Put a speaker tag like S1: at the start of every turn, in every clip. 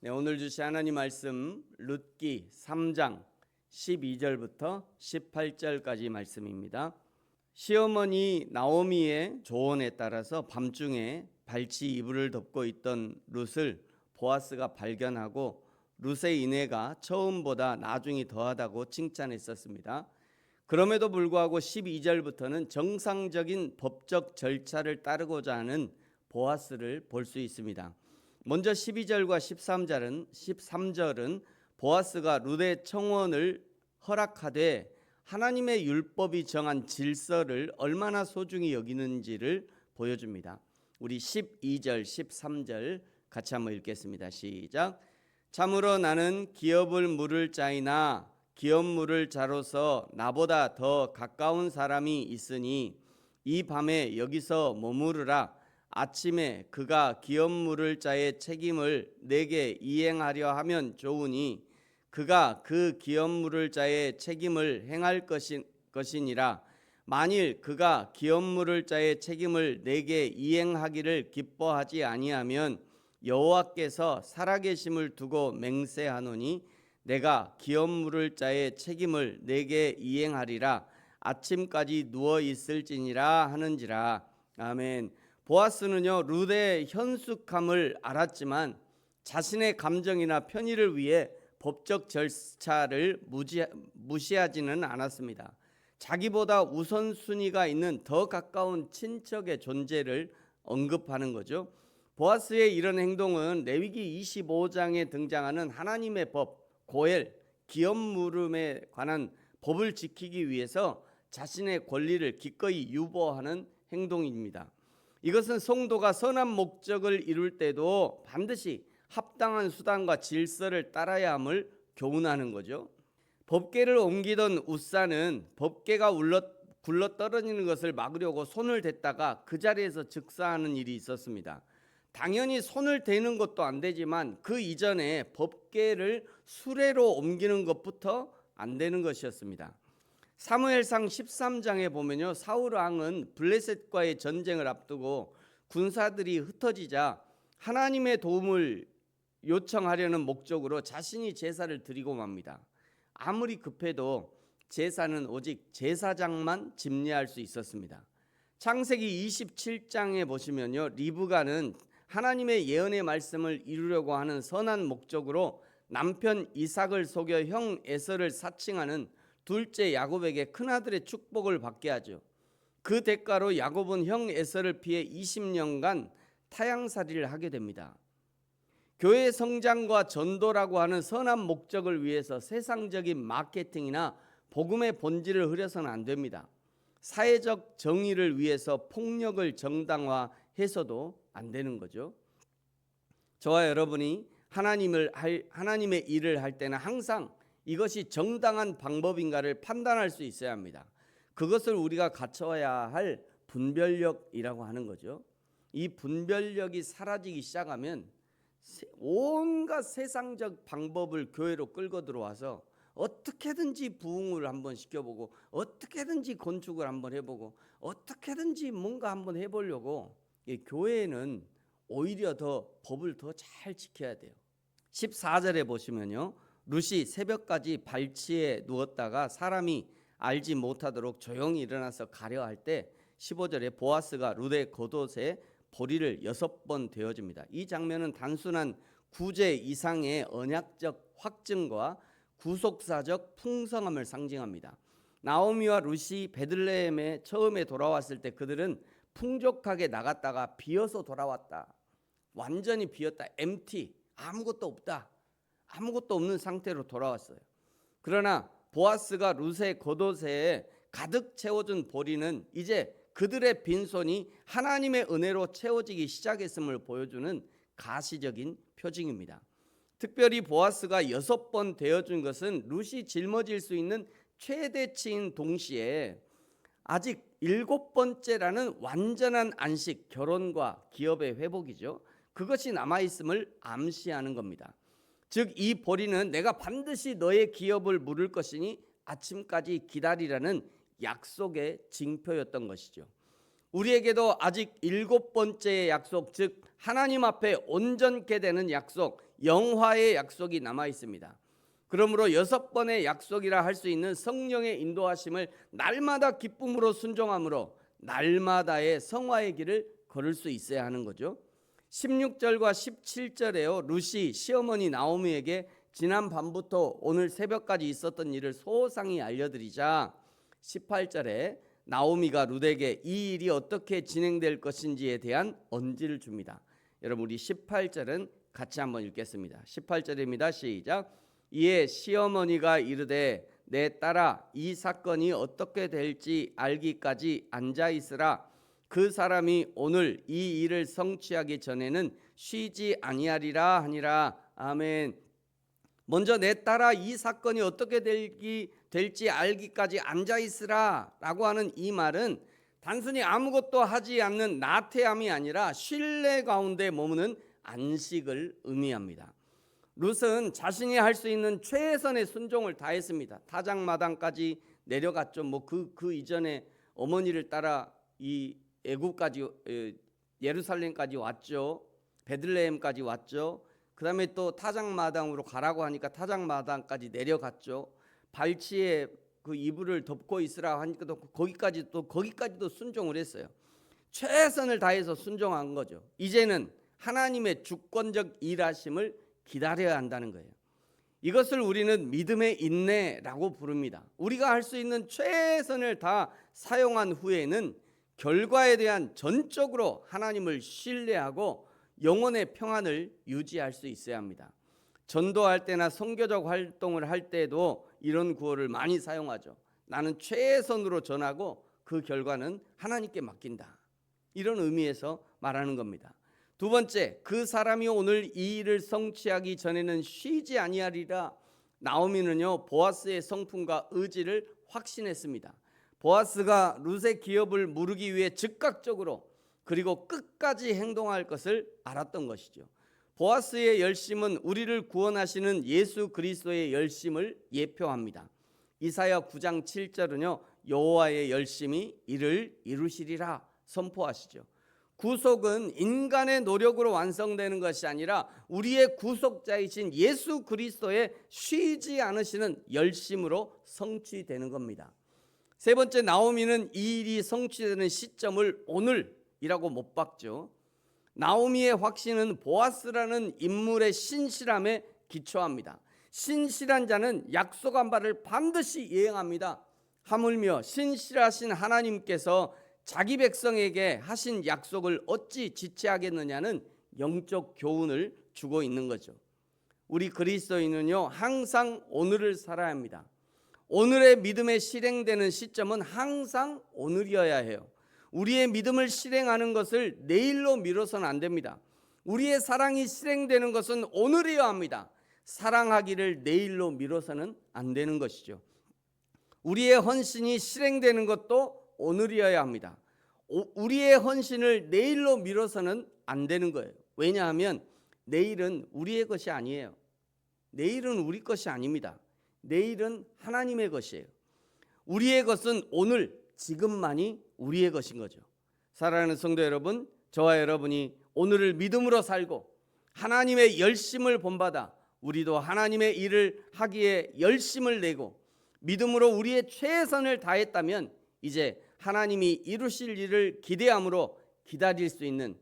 S1: 네, 오늘 주신 하나님 말씀 룻기 3장 12절부터 18절까지 말씀입니다. 시어머니 나오미의 조언에 따라서 밤중에 발치 이불을 덮고 있던 룻을 보아스가 발견하고 룻의 인애가 처음보다 나중이 더하다고 칭찬했었습니다. 그럼에도 불구하고 12절부터는 정상적인 법적 절차를 따르고자 하는 보아스를 볼 수 있습니다. 먼저 12절과 13절은 보아스가 룻의 청혼을 허락하되 하나님의 율법이 정한 질서를 얼마나 소중히 여기는지를 보여줍니다. 우리 12절, 13절 같이 한번 읽겠습니다. 시작. 참으로 나는 기업을 물을 자이나 기업 물을 자로서 나보다 더 가까운 사람이 있으니 이 밤에 여기서 머무르라. 아침에 그가 기업 물을 자의 책임을 내게 이행하려 하면 좋으니 그가 그 기업 물을 자의 책임을 행할 것이니라. 만일 그가 기업 물을 자의 책임을 내게 이행하기를 기뻐하지 아니하면 여호와께서 살아계심을 두고 맹세하노니 내가 기업 물을 자의 책임을 내게 이행하리라. 아침까지 누워 있을지니라 하는지라. 아멘. 보아스는요 룻의 현숙함을 알았지만 자신의 감정이나 편의를 위해 법적 절차를 무시하지는 않았습니다. 자기보다 우선순위가 있는 더 가까운 친척의 존재를 언급하는 거죠. 보아스의 이런 행동은 레위기 25장에 등장하는 하나님의 법, 고엘, 기업 물음에 관한 법을 지키기 위해서 자신의 권리를 기꺼이 유보하는 행동입니다. 이것은 성도가 선한 목적을 이룰 때도 반드시 합당한 수단과 질서를 따라야 함을 교훈하는 거죠. 법궤를 옮기던 웃사는 법궤가 굴러 떨어지는 것을 막으려고 손을 댔다가 그 자리에서 즉사하는 일이 있었습니다. 당연히 손을 대는 것도 안 되지만 그 이전에 법궤를 수레로 옮기는 것부터 안 되는 것이었습니다. 사무엘상 13장에 보면요, 사울 왕은 블레셋과의 전쟁을 앞두고 군사들이 흩어지자 하나님의 도움을 요청하려는 목적으로 자신이 제사를 드리고 맙니다. 아무리 급해도 제사는 오직 제사장만 집례할 수 있었습니다. 창세기 27장에 보시면요, 리브가는 하나님의 예언의 말씀을 이루려고 하는 선한 목적으로 남편 이삭을 속여 형 에서를 사칭하는 둘째 야곱에게 큰아들의 축복을 받게 하죠. 그 대가로 야곱은 형 에서를 피해 20년간 타향살이를 하게 됩니다. 교회 성장과 전도라고 하는 선한 목적을 위해서 세상적인 마케팅이나 복음의 본질을 흐려서는 안 됩니다. 사회적 정의를 위해서 폭력을 정당화해서도 안 되는 거죠. 저와 여러분이 하나님의 일을 할 때는 항상 이것이 정당한 방법인가를 판단할 수 있어야 합니다. 그것을 우리가 갖춰야 할 분별력이라고 하는 거죠. 이 분별력이 사라지기 시작하면 온갖 세상적 방법을 교회로 끌고 들어와서 어떻게든지 부흥을 한번 시켜보고 어떻게든지 건축을 한번 해보고 어떻게든지 뭔가 한번 해보려고, 교회는 오히려 더 법을 더 잘 지켜야 돼요. 14절에 보시면요, 룻이 새벽까지 발치에 누웠다가 사람이 알지 못하도록 조용히 일어나서 가려 할 때 15절에 보아스가 룻의 겉옷에 보리를 6번 되어줍니다. 이 장면은 단순한 구제 이상의 언약적 확증과 구속사적 풍성함을 상징합니다. 나오미와 룻이 베들레헴에 처음에 돌아왔을 때 그들은 풍족하게 나갔다가 비어서 돌아왔다. 완전히 비었다. empty. 아무것도 없다. 아무것도 없는 상태로 돌아왔어요. 그러나 보아스가 룻의 겉옷에 가득 채워준 보리는 이제 그들의 빈손이 하나님의 은혜로 채워지기 시작했음을 보여주는 가시적인 표징입니다. 특별히 보아스가 6번 되어준 것은 룻이 짊어질 수 있는 최대치인 동시에 아직 7번째라는 완전한 안식, 결혼과 기업의 회복이죠. 그것이 남아있음을 암시하는 겁니다. 즉 이 보리는 내가 반드시 너의 기업을 물을 것이니 아침까지 기다리라는 약속의 징표였던 것이죠. 우리에게도 아직 7번째의 약속, 즉 하나님 앞에 온전케 되는 약속, 영화의 약속이 남아 있습니다. 그러므로 6번의 약속이라 할 수 있는 성령의 인도하심을 날마다 기쁨으로 순종함으로 날마다의 성화의 길을 걸을 수 있어야 하는 거죠. 16절과 17절에요. 룻이 시어머니 나오미에게 지난 밤부터 오늘 새벽까지 있었던 일을 소상히 알려드리자 18절에 나오미가 룻에게 이 일이 어떻게 진행될 것인지에 대한 언지를 줍니다. 여러분 우리 18절은 같이 한번 읽겠습니다. 18절입니다. 시작. 이에 시어머니가 이르되 내 딸아 이 사건이 어떻게 될지 알기까지 앉아 있으라. 그 사람이 오늘 이 일을 성취하기 전에는 쉬지 아니하리라 하니라. 아멘. 먼저 내 딸아 이 사건이 어떻게 될지 알기까지 앉아 있으라 라고 하는 이 말은 단순히 아무것도 하지 않는 나태함이 아니라 신뢰 가운데 머무는 안식을 의미합니다. 룻은 자신이 할 수 있는 최선의 순종을 다했습니다. 타작마당까지 내려갔죠. 그 이전에 어머니를 따라 이 애굽까지 예루살렘까지 왔죠. 베들레헴까지 왔죠. 그 다음에 또 타작마당으로 가라고 하니까 타작마당까지 내려갔죠. 발치에 그 이불을 덮고 있으라 하니까 또 거기까지도 순종을 했어요. 최선을 다해서 순종한 거죠. 이제는 하나님의 주권적 일하심을 기다려야 한다는 거예요. 이것을 우리는 믿음의 인내라고 부릅니다. 우리가 할 수 있는 최선을 다 사용한 후에는 결과에 대한 전적으로 하나님을 신뢰하고 영혼의 평안을 유지할 수 있어야 합니다. 전도할 때나 선교적 활동을 할 때도 이런 구호를 많이 사용하죠. 나는 최선으로 전하고 그 결과는 하나님께 맡긴다. 이런 의미에서 말하는 겁니다. 두 번째, 그 사람이 오늘 이 일을 성취하기 전에는 쉬지 아니하리라. 나오미는요 보아스의 성품과 의지를 확신했습니다. 보아스가 룻의 기업을 무르기 위해 즉각적으로 그리고 끝까지 행동할 것을 알았던 것이죠. 보아스의 열심은 우리를 구원하시는 예수 그리스도의 열심을 예표합니다. 이사야 9장 7절은요 여호와의 열심이 이를 이루시리라 선포하시죠. 구속은 인간의 노력으로 완성되는 것이 아니라 우리의 구속자이신 예수 그리스도의 쉬지 않으시는 열심으로 성취되는 겁니다. 세 번째, 나오미는 이 일이 성취되는 시점을 오늘이라고 못 박죠. 나오미의 확신은 보아스라는 인물의 신실함에 기초합니다. 신실한 자는 약속한 바를 반드시 이행합니다. 하물며 신실하신 하나님께서 자기 백성에게 하신 약속을 어찌 지체하겠느냐는 영적 교훈을 주고 있는 거죠. 우리 그리스도인은요 항상 오늘을 살아야 합니다. 오늘의 믿음의 실행되는 시점은 항상 오늘이어야 해요. 우리의 믿음을 실행하는 것을 내일로 미뤄서는 안 됩니다. 우리의 사랑이 실행되는 것은 오늘이어야 합니다. 사랑하기를 내일로 미뤄서는 안 되는 것이죠. 우리의 헌신이 실행되는 것도 오늘이어야 합니다. 우리의 헌신을 내일로 미뤄서는 안 되는 거예요. 왜냐하면 내일은 우리의 것이 아니에요. 내일은 우리 것이 아닙니다. 내일은 하나님의 것이에요. 우리의 것은 오늘 지금만이 우리의 것인 거죠. 사랑하는 성도 여러분, 저와 여러분이 오늘을 믿음으로 살고 하나님의 열심을 본받아 우리도 하나님의 일을 하기에 열심을 내고 믿음으로 우리의 최선을 다했다면 이제 하나님이 이루실 일을 기대함으로 기다릴 수 있는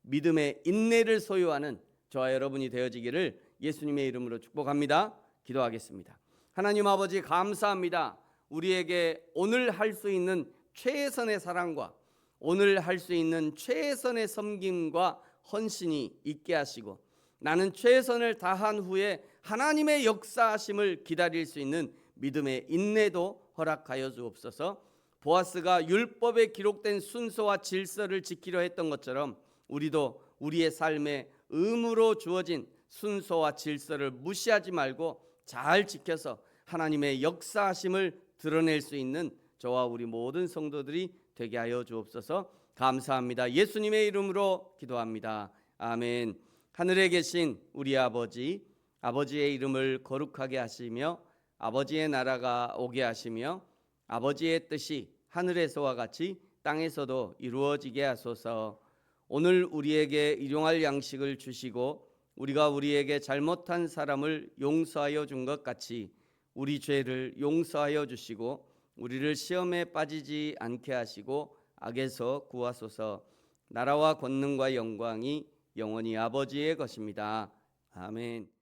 S1: 믿음의 인내를 소유하는 저와 여러분이 되어지기를 예수님의 이름으로 축복합니다. 기도하겠습니다. 하나님 아버지 감사합니다. 우리에게 오늘 할 수 있는 최선의 사랑과 오늘 할 수 있는 최선의 섬김과 헌신이 있게 하시고 나는 최선을 다한 후에 하나님의 역사하심을 기다릴 수 있는 믿음의 인내도 허락하여 주옵소서. 보아스가 율법에 기록된 순서와 질서를 지키려 했던 것처럼 우리도 우리의 삶에 의무로 주어진 순서와 질서를 무시하지 말고 잘 지켜서 하나님의 역사하심을 드러낼 수 있는 저와 우리 모든 성도들이 되게 하여 주옵소서. 감사합니다. 예수님의 이름으로 기도합니다. 아멘. 하늘에 계신 우리 아버지, 아버지의 이름을 거룩하게 하시며 아버지의 나라가 오게 하시며 아버지의 뜻이 하늘에서와 같이 땅에서도 이루어지게 하소서. 오늘 우리에게 일용할 양식을 주시고 우리가 우리에게 잘못한 사람을 용서하여 준 것 같이 우리 죄를 용서하여 주시고 우리를 시험에 빠지지 않게 하시고 악에서 구하소서. 나라와 권능과 영광이 영원히 아버지의 것입니다. 아멘.